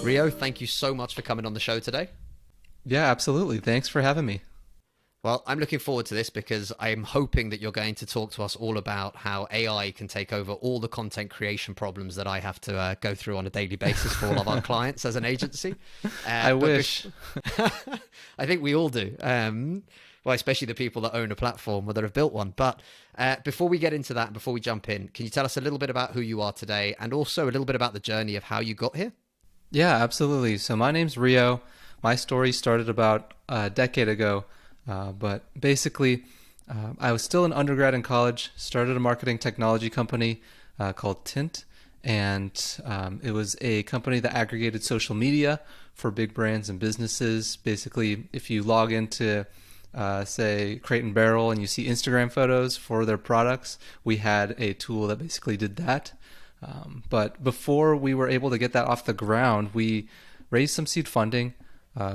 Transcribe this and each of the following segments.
Ryo, thank you so much for coming on the show today. Yeah, absolutely. Thanks for having me. Well, I'm looking forward to this because I'm hoping that you're going to talk to us all about how AI can take over all the content creation problems that I have to go through on a daily basis for all of our clients as an agency. I But wish. I think we all do. Well, especially the people that own a platform or that have built one. But before we get into that, before we jump in, can you tell us a little bit about who you are today and also a little bit about the journey of how you got here? Yeah, absolutely. So my name's Rio. My story started about a decade ago, but basically, I was still an undergrad in college, started a marketing technology company called Tint, and it was a company that aggregated social media for big brands and businesses. Basically, if you log into say Crate and Barrel and you see Instagram photos for their products, we had a tool that basically did that. But before we were able to get that off the ground, we raised some seed funding.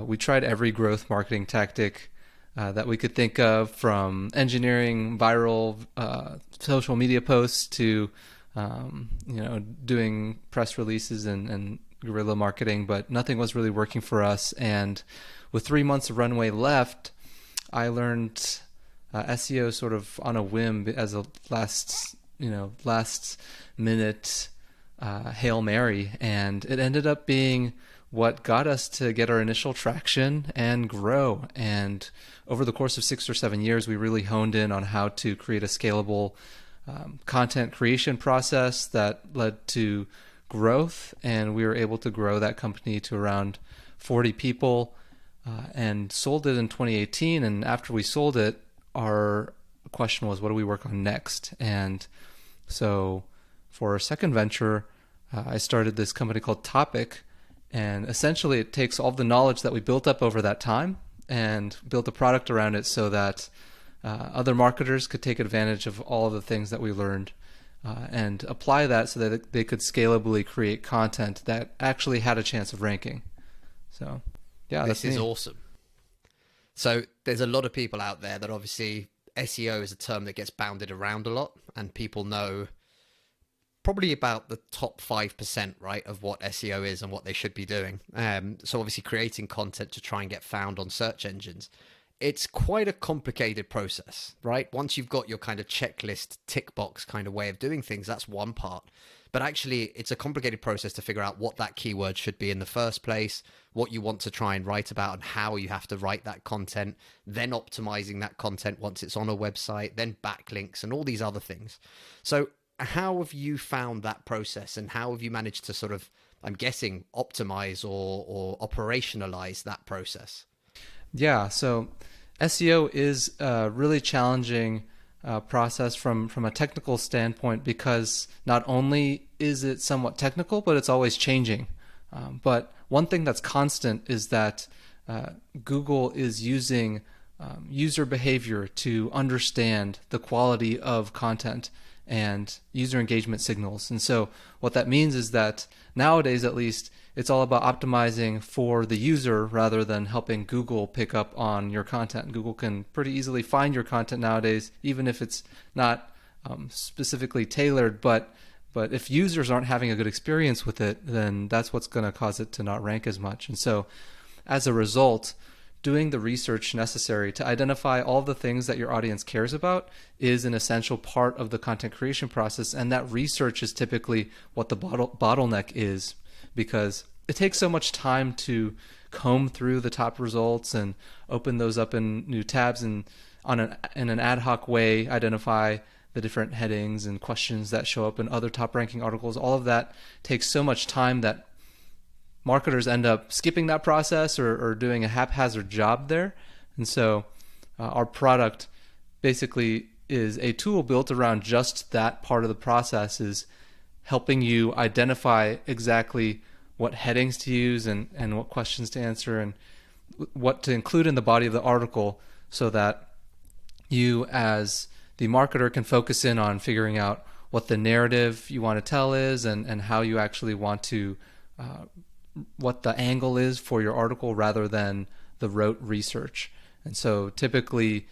We tried every growth marketing tactic that we could think of, from engineering viral social media posts to doing press releases and guerrilla marketing, but nothing was really working for us. And with 3 months of runway left, I learned SEO sort of on a whim as a last minute Hail Mary, and it ended up being what got us to get our initial traction and grow. And over the course of 6 or 7 years, we really honed in on how to create a scalable content creation process that led to growth, and we were able to grow that company to around 40 people and sold it in 2018. And after we sold it, our question was, what do we work on next? And so for our second venture, I started this company called Topic, and essentially it takes all the knowledge that we built up over that time and built a product around it so that other marketers could take advantage of all of the things that we learned and apply that so that they could scalably create content that actually had a chance of ranking. So, yeah, This that's is me. awesome. So there's a lot of people out there that obviously SEO is a term that gets bounded around a lot, and people know probably about the top 5%, right, of what SEO is and what they should be doing. So obviously creating content to try and get found on search engines. It's quite a complicated process, right? Once you've got your kind of checklist, tick box kind of way of doing things, that's one part. But actually, it's a complicated process to figure out what that keyword should be in the first place, what you want to try and write about, and how you have to write that content, then optimizing that content once it's on a website, then backlinks and all these other things. So how have you found that process, and how have you managed to sort of, I'm guessing, optimize or operationalize that process? Yeah, so SEO is a really challenging process from a technical standpoint, because not only is it somewhat technical, but it's always changing. But one thing that's constant is that Google is using user behavior to understand the quality of content and user engagement signals. And so what that means is that nowadays, at least, it's all about optimizing for the user rather than helping Google pick up on your content. Google can pretty easily find your content nowadays, even if it's not specifically tailored. But if users aren't having a good experience with it, then that's what's going to cause it to not rank as much. And so as a result, doing the research necessary to identify all the things that your audience cares about is an essential part of the content creation process. And that research is typically what the bottleneck is, because it takes so much time to comb through the top results and open those up in new tabs and in an ad hoc way identify the different headings and questions that show up in other top ranking articles. All of that takes so much time that marketers end up skipping that process or doing a haphazard job there. And so our product basically is a tool built around just that part of the process, is helping you identify exactly what headings to use and what questions to answer and what to include in the body of the article, so that you as the marketer can focus in on figuring out what the narrative you want to tell is and how you actually want to what the angle is for your article rather than the rote research. And so typically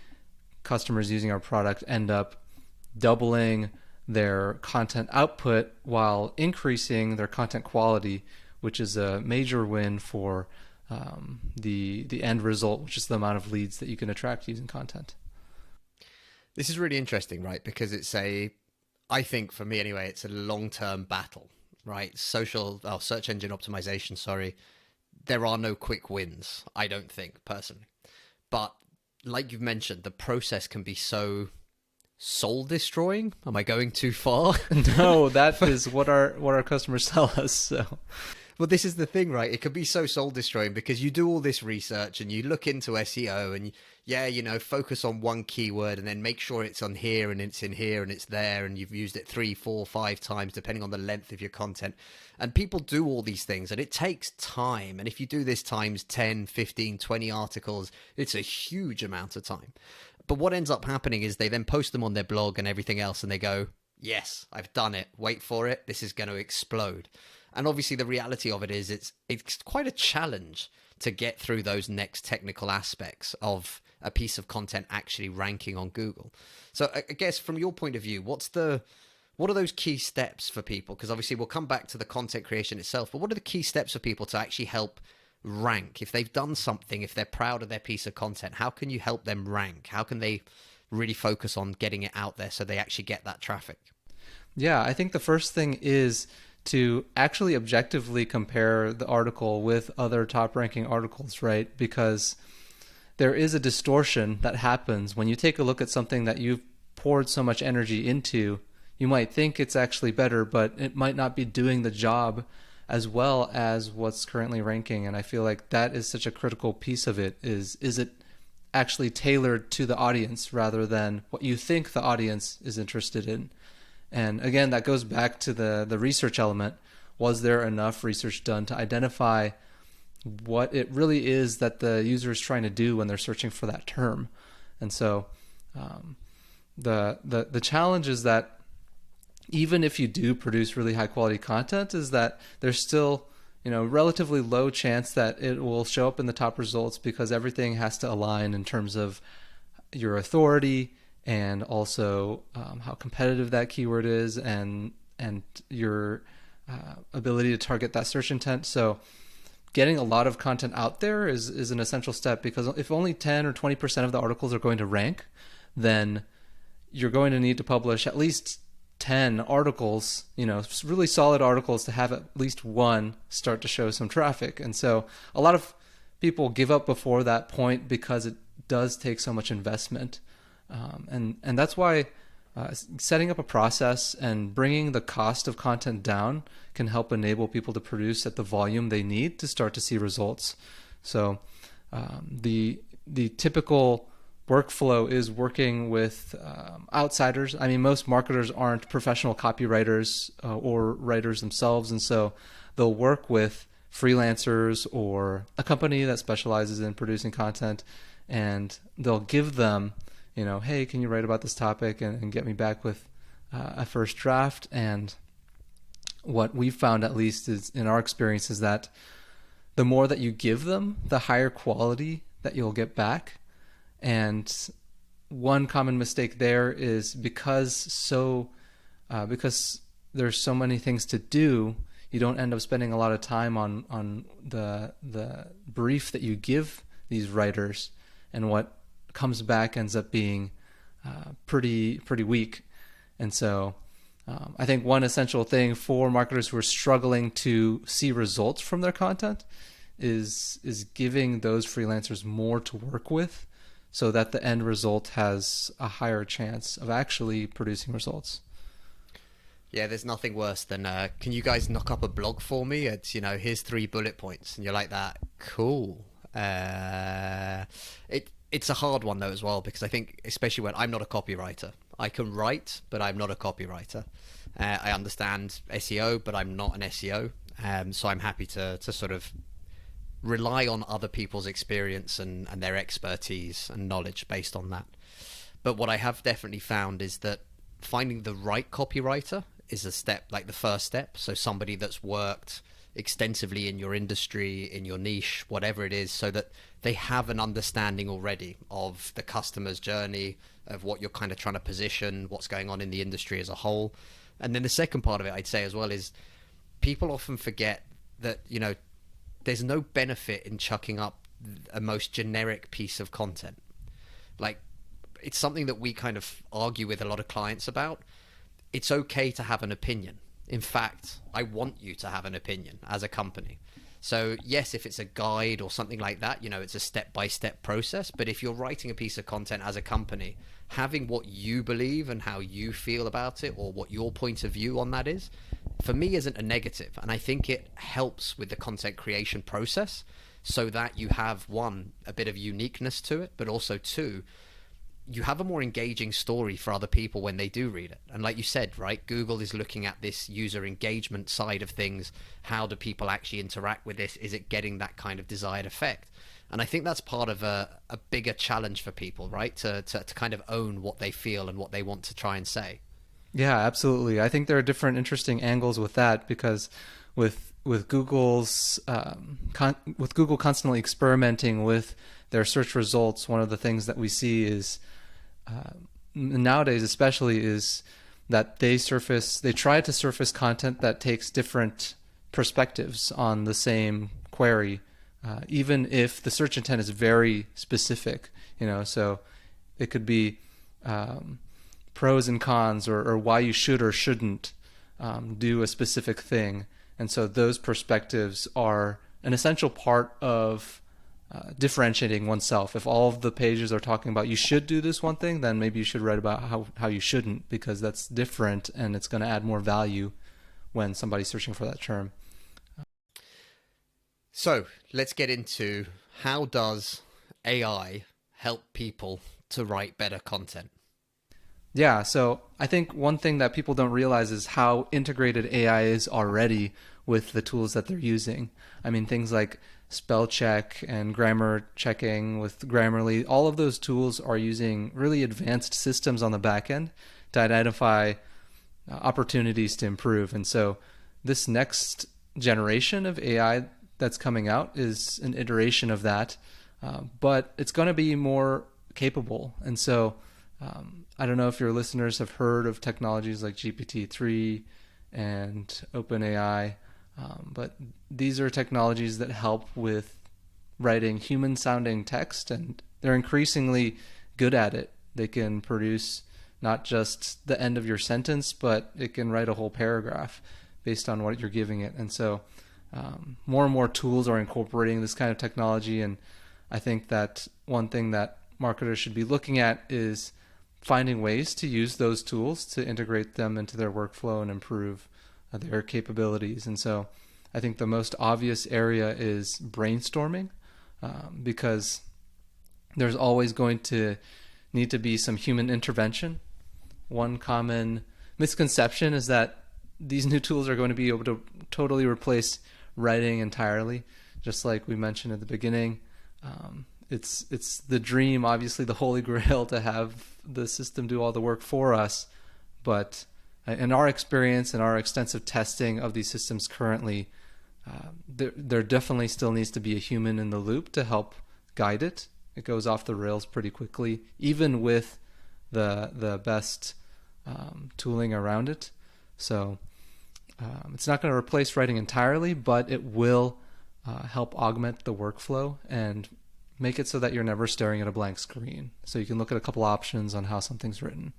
customers using our product end up doubling their content output while increasing their content quality, which is a major win for the end result, which is the amount of leads that you can attract using content. This is really interesting, right? Because I think for me anyway, it's a long-term battle, right? Search engine optimization, sorry. There are no quick wins, I don't think, personally. But like you've mentioned, the process can be so soul destroying. Am I going too far? No, that is what our customers tell us. So Well, this is the thing, right? It can be so soul destroying because you do all this research and you look into SEO and focus on one keyword and then make sure it's on here and it's in here and it's there and you've used it 3, 4, 5 times depending on the length of your content. And people do all these things and it takes time. And if you do this times 10, 15, 20 articles, it's a huge amount of time. But what ends up happening is they then post them on their blog and everything else and they go, yes, I've done it. Wait for it. This is going to explode. And obviously the reality of it is it's quite a challenge to get through those next technical aspects of a piece of content actually ranking on Google. So I guess from your point of view, what are those key steps for people? Because obviously we'll come back to the content creation itself, but what are the key steps for people to actually help rank? If they've done something, if they're proud of their piece of content, how can you help them rank? How can they really focus on getting it out there so they actually get that traffic? yeah, I think the first thing is to actually objectively compare the article with other top ranking articles, right? Because there is a distortion that happens when you take a look at something that you've poured so much energy into. You might think it's actually better, but it might not be doing the job as well as what's currently ranking. And I feel like that is such a critical piece of it is it actually tailored to the audience rather than what you think the audience is interested in. And again, that goes back to the research element. Was there enough research done to identify what it really is that the user is trying to do when they're searching for that term? And so the challenge is that even if you do produce really high quality content, is that there's still relatively low chance that it will show up in the top results because everything has to align in terms of your authority and also how competitive that keyword is and your ability to target that search intent. So getting a lot of content out there is an essential step, because if only 10 or 20% of the articles are going to rank, then you're going to need to publish at least 10 articles, really solid articles, to have at least one start to show some traffic. And so a lot of people give up before that point because it does take so much investment. And that's why setting up a process and bringing the cost of content down can help enable people to produce at the volume they need to start to see results. So the typical workflow is working with outsiders. I mean, most marketers aren't professional copywriters or writers themselves, and so they'll work with freelancers or a company that specializes in producing content, and they'll give them hey, can you write about this topic and get me back with a first draft? And what we've found, at least is in our experience, is that the more that you give them, the higher quality that you'll get back. And one common mistake there is because there's so many things to do, you don't end up spending a lot of time on the brief that you give these writers, and what comes back ends up being pretty weak. And so I think one essential thing for marketers who are struggling to see results from their content is giving those freelancers more to work with, so that the end result has a higher chance of actually producing results. Yeah, there's nothing worse than, can you guys knock up a blog for me? It's, here's 3 bullet points. And you're like that, cool. It's a hard one though as well, because I think, especially when I'm not a copywriter, I can write, but I'm not a copywriter. I understand SEO, but I'm not an SEO. So I'm happy to sort of rely on other people's experience and their expertise and knowledge based on that. But what I have definitely found is that finding the right copywriter is a step, like the first step. So somebody that's worked extensively in your industry, in your niche, whatever it is, so that they have an understanding already of the customer's journey, of what you're kind of trying to position, what's going on in the industry as a whole. And then the second part of it, I'd say as well, is people often forget that, there's no benefit in chucking up a most generic piece of content. Like, it's something that we kind of argue with a lot of clients about. It's okay to have an opinion. In fact, I want you to have an opinion as a company. So yes, if it's a guide or something like that, it's a step-by-step process. But if you're writing a piece of content as a company, having what you believe and how you feel about it, or what your point of view on that is, for me isn't a negative. And I think it helps with the content creation process, so that you have, one, a bit of uniqueness to it, but also two, you have a more engaging story for other people when they do read it. And like you said, right, Google is looking at this user engagement side of things. How do people actually interact with this? Is it getting that kind of desired effect? And I think that's part of a bigger challenge for people, right? To kind of own what they feel and what they want to try and say. Yeah, absolutely. I think there are different interesting angles with that, because with Google's with Google constantly experimenting with their search results, one of the things that we see is nowadays especially is that they try to surface content that takes different perspectives on the same query, even if the search intent is very specific. So it could be pros and cons, or why you should or shouldn't do a specific thing. And so those perspectives are an essential part of differentiating oneself. If all of the pages are talking about you should do this one thing, then maybe you should write about how you shouldn't, because that's different and it's going to add more value when somebody's searching for that term. So let's get into, how does AI help people to write better content? Yeah, so I think one thing that people don't realize is how integrated AI is already with the tools that they're using. I mean, things like spell check and grammar checking with Grammarly, all of those tools are using really advanced systems on the back end to identify opportunities to improve. And so this next generation of AI that's coming out is an iteration of that, but it's going to be more capable. And so I don't know if your listeners have heard of technologies like GPT-3 and OpenAI, but these are technologies that help with writing human-sounding text, and they're increasingly good at it. They can produce not just the end of your sentence, but it can write a whole paragraph based on what you're giving it. And so more and more tools are incorporating this kind of technology, and I think that one thing that marketers should be looking at is finding ways to use those tools to integrate them into their workflow and improve their capabilities. And so I think the most obvious area is brainstorming, because there's always going to need to be some human intervention. One common misconception is that these new tools are going to be able to totally replace writing entirely, just like we mentioned at the beginning. It's the dream, obviously the holy grail, to have the system do all the work for us. But in our experience and our extensive testing of these systems currently, there definitely still needs to be a human in the loop to help guide it. It goes off the rails pretty quickly, even with the best tooling around it. So it's not going to replace writing entirely, but it will help augment the workflow and make it so that you're never staring at a blank screen. So you can look at a couple options on how something's written.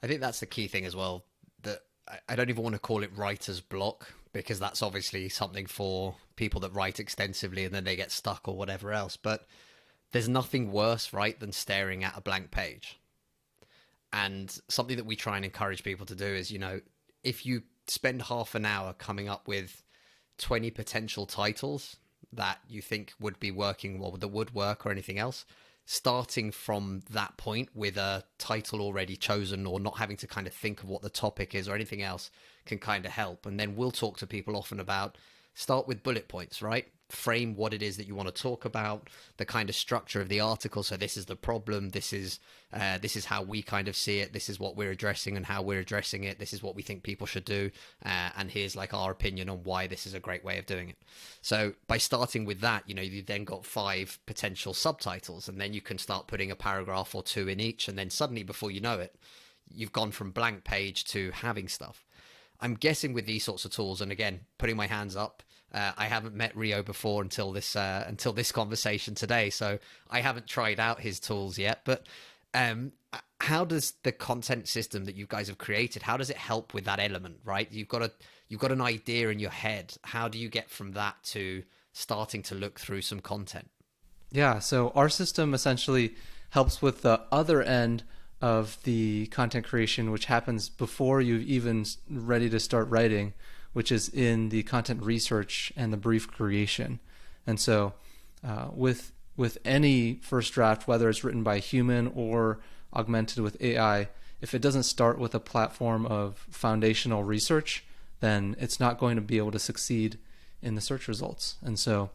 I think that's the key thing as well, that I don't even want to call it writer's block, because that's obviously something for people that write extensively and then they get stuck or whatever else. But there's nothing worse, right, than staring at a blank page. And something that we try and encourage people to do is, if you spend half an hour coming up with 20 potential titles that you think would be working, or that would work, or anything else, starting from that point with a title already chosen, or not having to kind of think of what the topic is or anything else, can kind of help. And then we'll talk to people often about, start with bullet points, right? Frame what it is that you want to talk about, the kind of structure of the article. So this is the problem, this is how we kind of see it, this is what we're addressing and how we're addressing it, this is what we think people should do, and here's like our opinion on why this is a great way of doing it. So by starting with that, you then got 5 potential subtitles, and then you can start putting a paragraph or 2 in each, and then suddenly, before you know it, you've gone from blank page to having stuff. I'm guessing with these sorts of tools, and again, putting my hands up, I haven't met Ryo before until this conversation today, so I haven't tried out his tools yet. But um, how does the content system that you guys have created, how does it help with that element? Right, you've got an idea in your head. How do you get from that to starting to look through some content? Yeah, so our system essentially helps with the other end of the content creation, which happens before you've even ready to start writing, which is in the content research and the brief creation. And so, with any first draft, whether it's written by a human or augmented with AI, if it doesn't start with a platform of foundational research, then it's not going to be able to succeed in the search results. And so,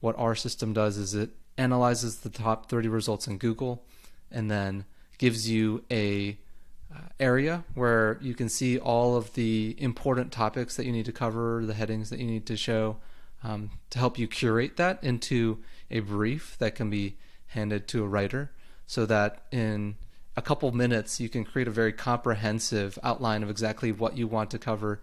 what our system does is it analyzes the top 30 results in Google and then gives you a area where you can see all of the important topics that you need to cover, the headings that you need to show, to help you curate that into a brief that can be handed to a writer, so that in a couple minutes you can create a very comprehensive outline of exactly what you want to cover,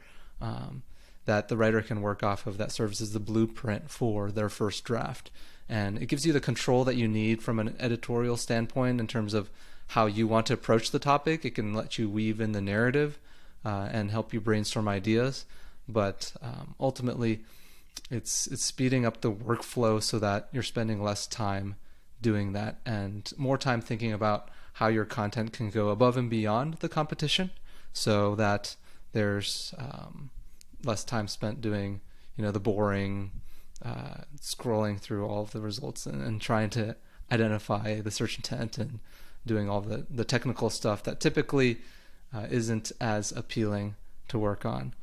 that the writer can work off of, that serves as the blueprint for their first draft. And it gives you the control that you need from an editorial standpoint in terms of how you want to approach the topic. It can let you weave in the narrative and help you brainstorm ideas. But ultimately, it's speeding up the workflow so that you're spending less time doing that and more time thinking about how your content can go above and beyond the competition, so that there's less time spent doing, the boring scrolling through all of the results and trying to identify the search intent and doing all the technical stuff that typically isn't as appealing to work on.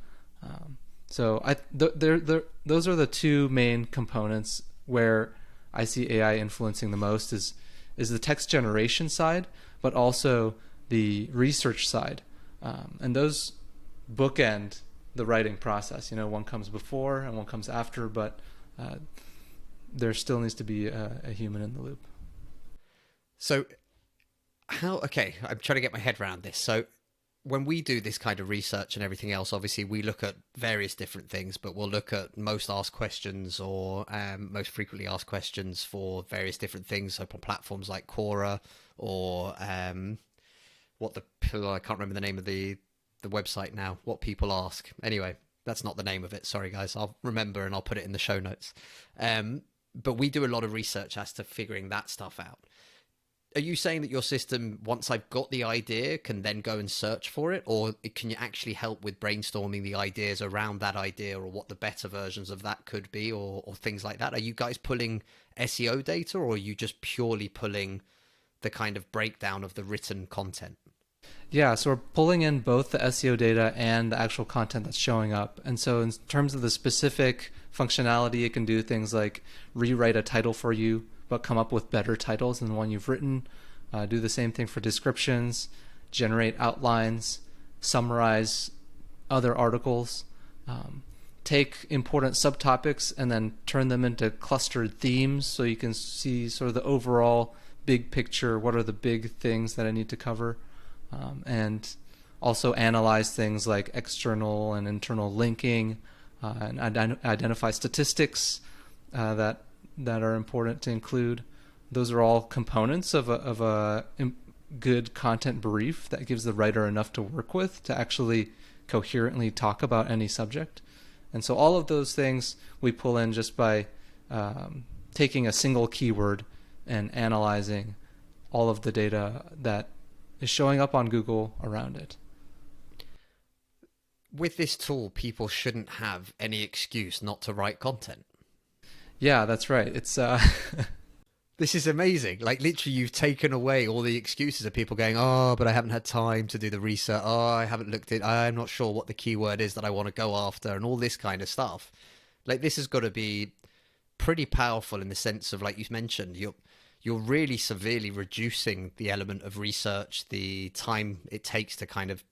So those are the two main components where I see AI influencing the most is the text generation side, but also the research side. And those bookend the writing process. One comes before and one comes after, but there still needs to be a human in the loop. So okay, I'm trying to get my head around this. So when we do this kind of research and everything else, obviously we look at various different things, but we'll look at most asked questions or most frequently asked questions for various different things. So on platforms like Quora or I can't remember the name of the website now, what people ask. Anyway, that's not the name of it. Sorry, guys. I'll remember and I'll put it in the show notes. But we do a lot of research as to figuring that stuff out. Are you saying that your system, once I've got the idea, can then go and search for it? Or can you actually help with brainstorming the ideas around that idea, or what the better versions of that could be, or things like that? Are you guys pulling SEO data, or are you just purely pulling the kind of breakdown of the written content? Yeah, so we're pulling in both the SEO data and the actual content that's showing up. And so in terms of the specific functionality, it can do things like rewrite a title for you, but come up with better titles than the one you've written. Do the same thing for descriptions, generate outlines, summarize other articles, take important subtopics and then turn them into clustered themes so you can see sort of the overall big picture, what are the big things that I need to cover, and also analyze things like external and internal linking, and identify statistics that are important to include. Those are all components of a good content brief that gives the writer enough to work with to actually coherently talk about any subject. And so all of those things we pull in just by taking a single keyword and analyzing all of the data that is showing up on Google around it. With this tool, people shouldn't have any excuse not to write content. Yeah, that's right. It's This is amazing. Like, literally, you've taken away all the excuses of people going, oh, but I haven't had time to do the research. Oh, I haven't looked at, I'm not sure what the keyword is that I want to go after, and all this kind of stuff. Like, this has got to be pretty powerful in the sense of, like you mentioned, you're really severely reducing the element of research, the time it takes to kind of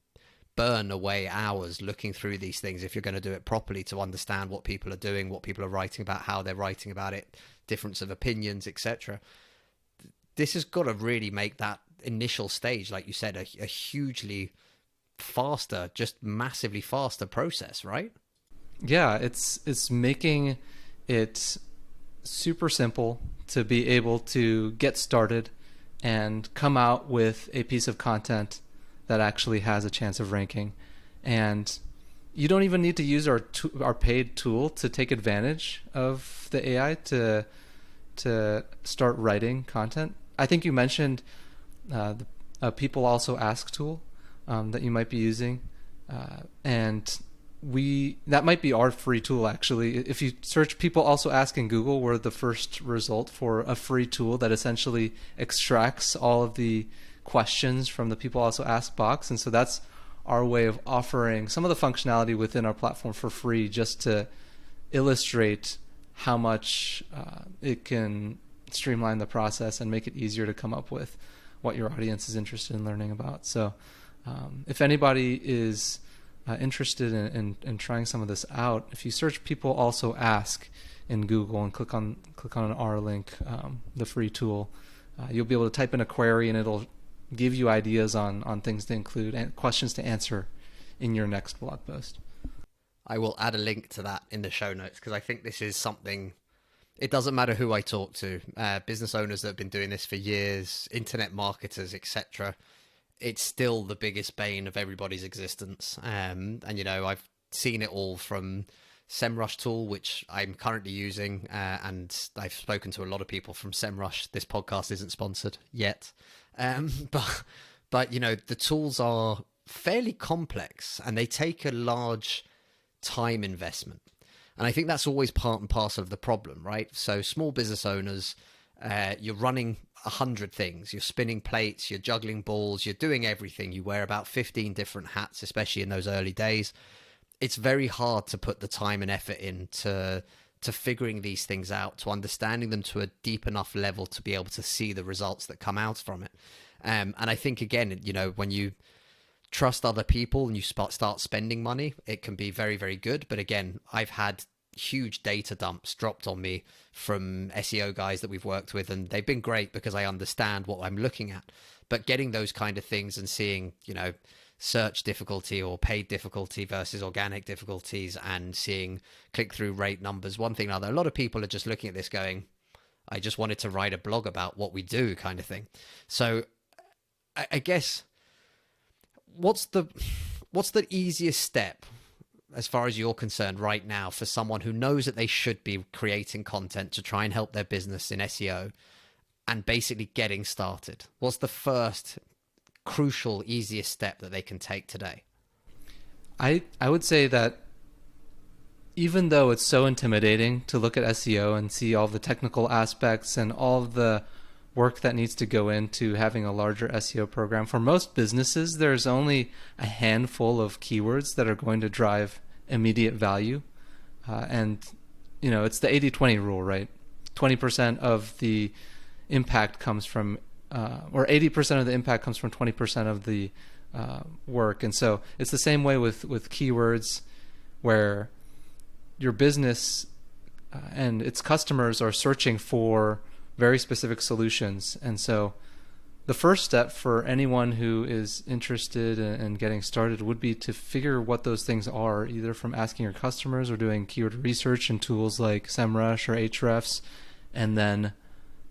burn away hours looking through these things if you're going to do it properly, to understand what people are doing, what people are writing about, how they're writing about it, difference of opinions, etc. This has got to really make that initial stage, like you said, a hugely faster, just massively faster process, right? Yeah, it's making it super simple to be able to get started and come out with a piece of content that actually has a chance of ranking. And you don't even need to use our paid tool to take advantage of the AI to start writing content. I think you mentioned the people also ask tool that you might be using, and we that might be our free tool actually. If you search people also ask in Google, we're the first result for a free tool that essentially extracts all of the questions from the people also ask box. And so that's our way of offering some of the functionality within our platform for free, just to illustrate how much it can streamline the process and make it easier to come up with what your audience is interested in learning about. So if anybody is interested in trying some of this out, if you search people also ask in Google and click on our link, the free tool, you'll be able to type in a query and it'll give you ideas on things to include and questions to answer in your next blog post. I will add a link to that in the show notes because I think this is something. It doesn't matter who I talk to, business owners that have been doing this for years, internet marketers, etc. It's still the biggest bane of everybody's existence. And I've seen it all from SEMrush tool, which I'm currently using, and I've spoken to a lot of people from SEMrush. This podcast isn't sponsored yet, but the tools are fairly complex and they take a large time investment. And I think that's always part and parcel of the problem, right? So small business owners, you're running 100 things. You're spinning plates, you're juggling balls, you're doing everything. You wear about 15 different hats, especially in those early days. It's very hard to put the time and effort into figuring these things out, to understanding them to a deep enough level to be able to see the results that come out from it. And I think, again, when you trust other people and you start spending money, it can be very, very good. But again, I've had huge data dumps dropped on me from SEO guys that we've worked with, and they've been great because I understand what I'm looking at. But getting those kind of things and seeing, search difficulty or paid difficulty versus organic difficulties and seeing click-through rate numbers, one thing or another, a lot of people are just looking at this going, I just wanted to write a blog about what we do kind of thing. So I guess what's the easiest step as far as you're concerned right now for someone who knows that they should be creating content to try and help their business in SEO and basically getting started? What's the first crucial, easiest step that they can take today? I would say that even though it's so intimidating to look at SEO and see all the technical aspects and all the work that needs to go into having a larger SEO program, for most businesses, there's only a handful of keywords that are going to drive immediate value. And, it's the 80-20 rule, right? 20% of the impact comes from, or 80% of the impact comes from 20% of the work. And so it's the same way with keywords, where your business and its customers are searching for very specific solutions. And so the first step for anyone who is interested in getting started would be to figure what those things are, either from asking your customers or doing keyword research in tools like SEMrush or Ahrefs, and then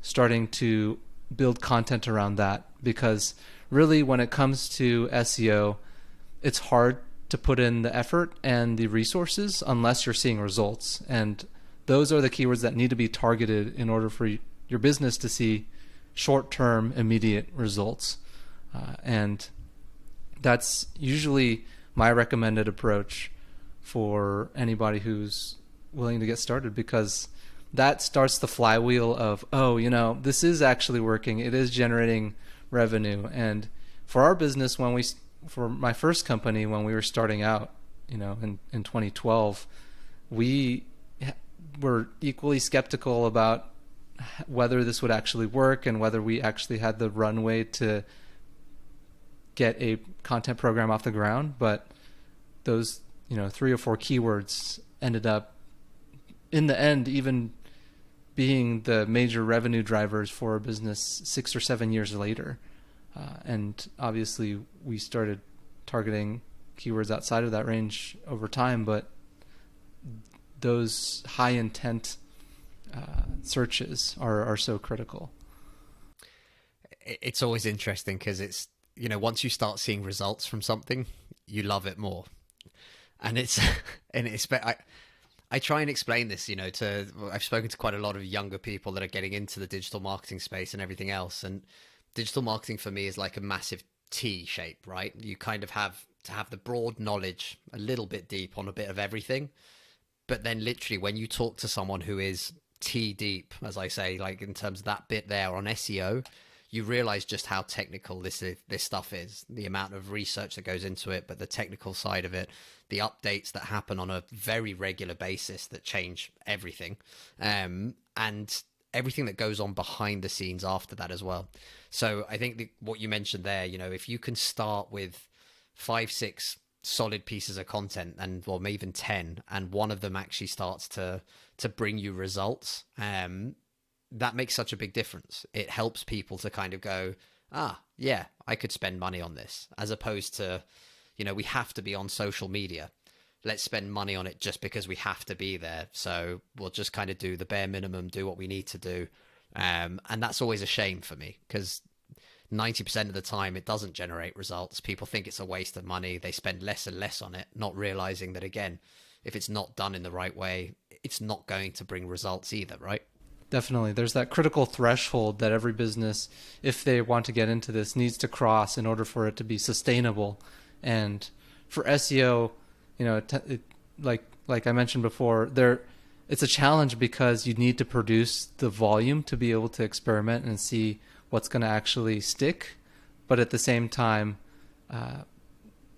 starting to build content around that. Because really, when it comes to SEO, it's hard to put in the effort and the resources unless you're seeing results. And those are the keywords that need to be targeted in order for your business to see short-term, immediate results. And that's usually my recommended approach for anybody who's willing to get started, because that starts the flywheel of, this is actually working. It is generating revenue. And for our business, for my first company, when we were starting out, in 2012, we were equally skeptical about whether this would actually work and whether we actually had the runway to get a content program off the ground. But those, 3 or 4 keywords ended up, in the end, even being the major revenue drivers for a business 6 or 7 years later. And obviously we started targeting keywords outside of that range over time, but those high intent searches are so critical. It's always interesting because it's, once you start seeing results from something, you love it more. And it's, and it's, I try and explain this, I've spoken to quite a lot of younger people that are getting into the digital marketing space and everything else. And digital marketing for me is like a massive T shape, right? You kind of have to have the broad knowledge, a little bit deep on a bit of everything. But then literally when you talk to someone who is T deep, as I say, like in terms of that bit there on SEO, you realize just how technical this stuff is, the amount of research that goes into it, but the technical side of it, the updates that happen on a very regular basis that change everything, and everything that goes on behind the scenes after that as well. So I think what you mentioned there, if you can start with 5-6 solid pieces of content, and or maybe even 10, and one of them actually starts to bring you results, that makes such a big difference. It helps people to kind of go, yeah, I could spend money on this, as opposed to, we have to be on social media. Let's spend money on it just because we have to be there. So we'll just kind of do the bare minimum, do what we need to do. And that's always a shame for me, because 90% of the time it doesn't generate results. People think it's a waste of money. They spend less and less on it, not realizing that, again, if it's not done in the right way, it's not going to bring results either, right? Definitely. There's that critical threshold that every business, if they want to get into this, needs to cross in order for it to be sustainable. And for SEO, like I mentioned before, it's a challenge because you need to produce the volume to be able to experiment and see what's going to actually stick. But at the same time,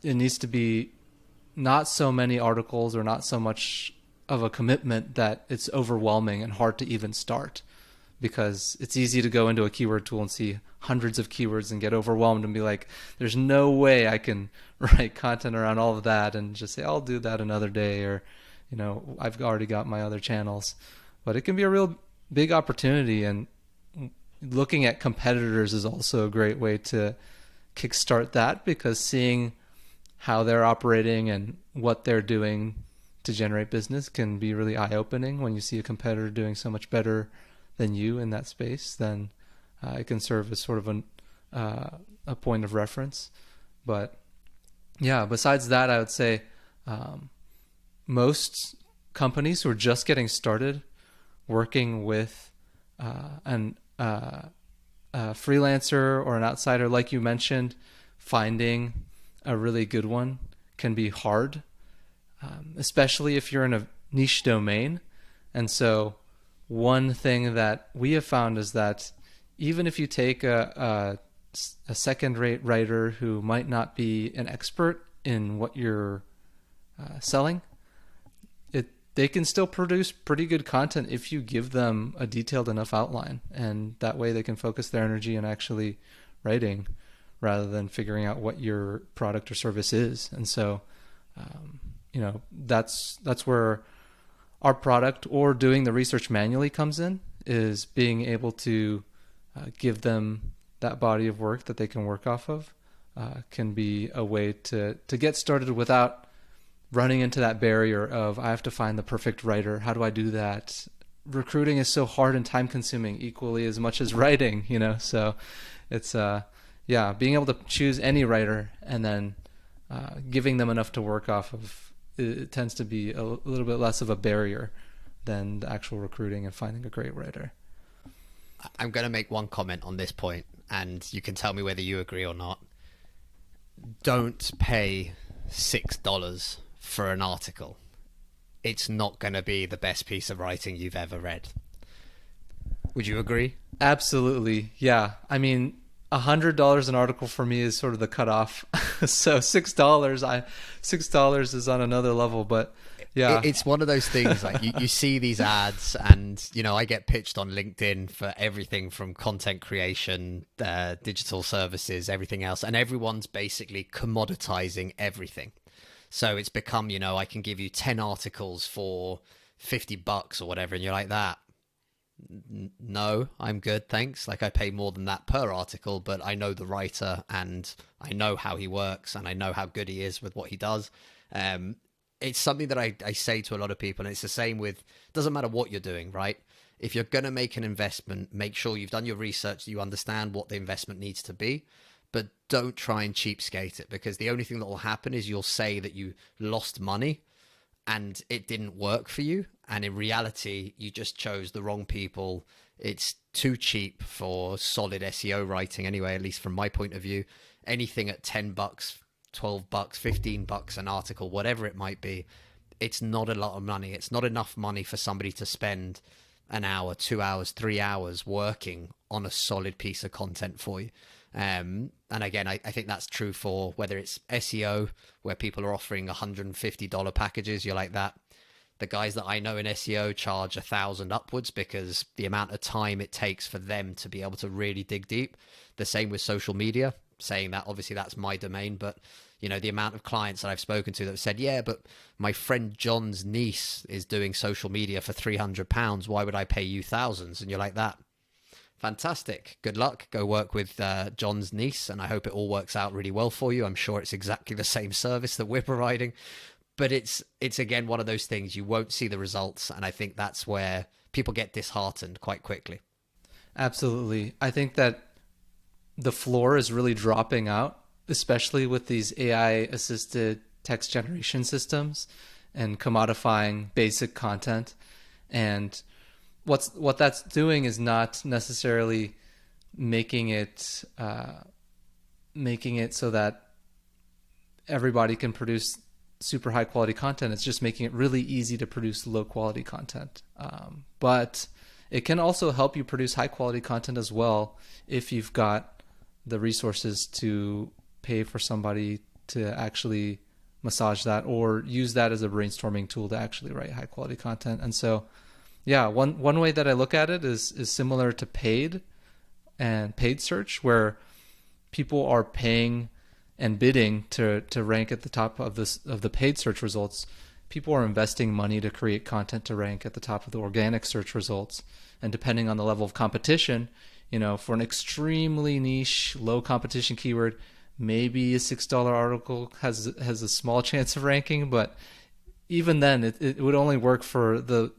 it needs to be not so many articles or not so much of a commitment that it's overwhelming and hard to even start, because it's easy to go into a keyword tool and see hundreds of keywords and get overwhelmed and be like, there's no way I can write content around all of that, and just say, I'll do that another day, or, I've already got my other channels. But it can be a real big opportunity, and looking at competitors is also a great way to kickstart that, because seeing how they're operating and what they're doing to generate business can be really eye-opening. When you see a competitor doing so much better than you in that space, then it can serve as sort of a point of reference. But yeah, besides that, I would say most companies who are just getting started working with a freelancer or an outsider, like you mentioned, finding a really good one can be hard, especially if you're in a niche domain. And so one thing that we have found is that even if you take a second-rate writer who might not be an expert in what you're selling, they can still produce pretty good content if you give them a detailed enough outline, and that way they can focus their energy on actually writing rather than figuring out what your product or service is. And so that's where our product, or doing the research manually, comes in, is being able to give them that body of work that they can work off of. Can be a way to get started without running into that barrier of, I have to find the perfect writer. How do I do that? Recruiting is so hard and time consuming equally as much as writing, so it's being able to choose any writer and then giving them enough to work off of, it tends to be a little bit less of a barrier than the actual recruiting and finding a great writer. I'm going to make one comment on this point, and you can tell me whether you agree or not. Don't pay $6 for an article. It's not going to be the best piece of writing you've ever read. Would you agree? Absolutely. Yeah. I mean, $100 an article for me is sort of the cutoff. So $6 is on another level, but yeah. It's one of those things, like you see these ads, and I get pitched on LinkedIn for everything from content creation, digital services, everything else, and everyone's basically commoditizing everything. So it's become, I can give you 10 articles for $50 or whatever, and you're like, that. No, I'm good, thanks. Like, I pay more than that per article, but I know the writer, and I know how he works, and I know how good he is with what he does. it's something that I say to a lot of people, and it's the same with, doesn't matter what you're doing, right? If you're going to make an investment, make sure you've done your research, you understand what the investment needs to be, but don't try and cheapskate it, because the only thing that will happen is you'll say that you lost money and it didn't work for you. And in reality, you just chose the wrong people. It's too cheap for solid SEO writing anyway, at least from my point of view. Anything at $10, $12, $15 an article, whatever it might be, it's not a lot of money. It's not enough money for somebody to spend an hour, 2 hours, 3 hours working on a solid piece of content for you. And again, I think that's true for whether it's SEO, where people are offering $150 packages. You're like that. The guys that I know in SEO charge 1,000 upwards, because the amount of time it takes for them to be able to really dig deep. The same with social media. Saying that, obviously that's my domain, but you know, the amount of clients that I've spoken to that have said, yeah, but my friend John's niece is doing social media for £300. Why would I pay you thousands? And you're like, that. Fantastic. Good luck. Go work with John's niece, and I hope it all works out really well for you. I'm sure it's exactly the same service that we're providing, but it's again one of those things, you won't see the results, and I think that's where people get disheartened quite quickly. Absolutely. I think that the floor is really dropping out, especially with these AI assisted text generation systems and commodifying basic content. And what that's doing is not necessarily making it so that everybody can produce super high quality content. It's just making it really easy to produce low quality content. But it can also help you produce high quality content as well if you've got the resources to pay for somebody to actually massage that or use that as a brainstorming tool to actually write high quality content. And so, yeah, one way that I look at it is similar to paid search, where people are paying and bidding to rank at the top of the paid search results. People are investing money to create content to rank at the top of the organic search results. And depending on the level of competition, you know, for an extremely niche, low competition keyword, maybe a $6 article has a small chance of ranking, but even then, it would only work for the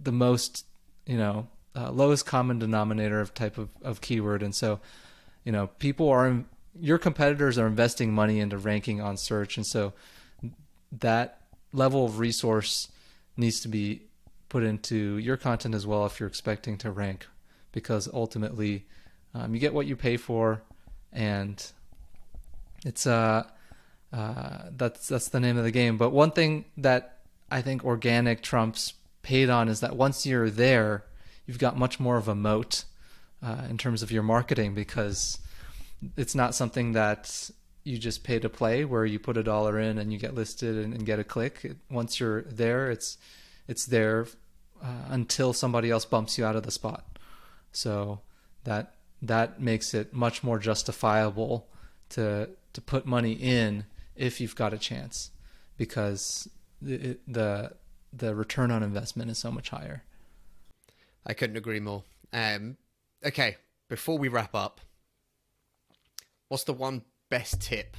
most, you know, lowest common denominator of type of keyword. And so, you know, your competitors are investing money into ranking on search, and so that level of resource needs to be put into your content as well if you're expecting to rank, because ultimately you get what you pay for, and it's that's the name of the game. But one thing that I think organic trumps paid on is that once you're there, you've got much more of a moat in terms of your marketing, because it's not something that you just pay to play where you put $1 in and you get listed and get a click. Once you're there, it's there until somebody else bumps you out of the spot. So that makes it much more justifiable to put money in if you've got a chance, because the return on investment is so much higher. I couldn't agree more. Okay, before we wrap up, what's the one best tip?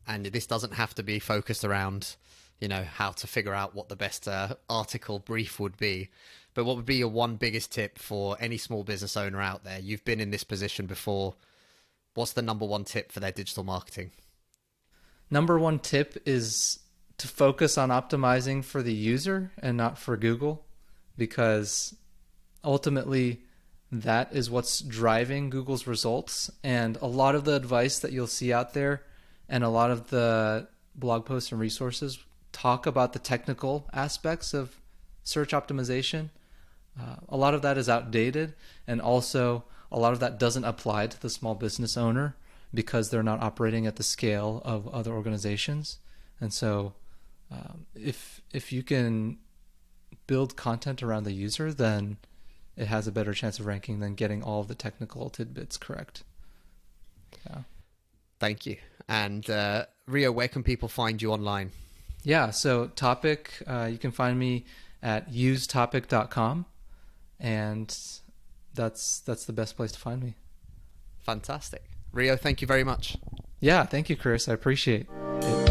And this doesn't have to be focused around, you know, how to figure out what the best article brief would be, but what would be your one biggest tip for any small business owner out there? You've been in this position before. What's the number one tip for their digital marketing? Number one tip is to focus on optimizing for the user and not for Google, because ultimately that is what's driving Google's results. And a lot of the advice that you'll see out there and a lot of the blog posts and resources talk about the technical aspects of search optimization. A lot of that is outdated, and also a lot of that doesn't apply to the small business owner because they're not operating at the scale of other organizations. And so if you can build content around the user, then it has a better chance of ranking than getting all of the technical tidbits correct. Yeah. Thank you. And Ryo, where can people find you online? Yeah, so Topic, you can find me at usetopic.com, and that's the best place to find me. Fantastic. Ryo, thank you very much. Yeah, thank you, Chris. I appreciate it.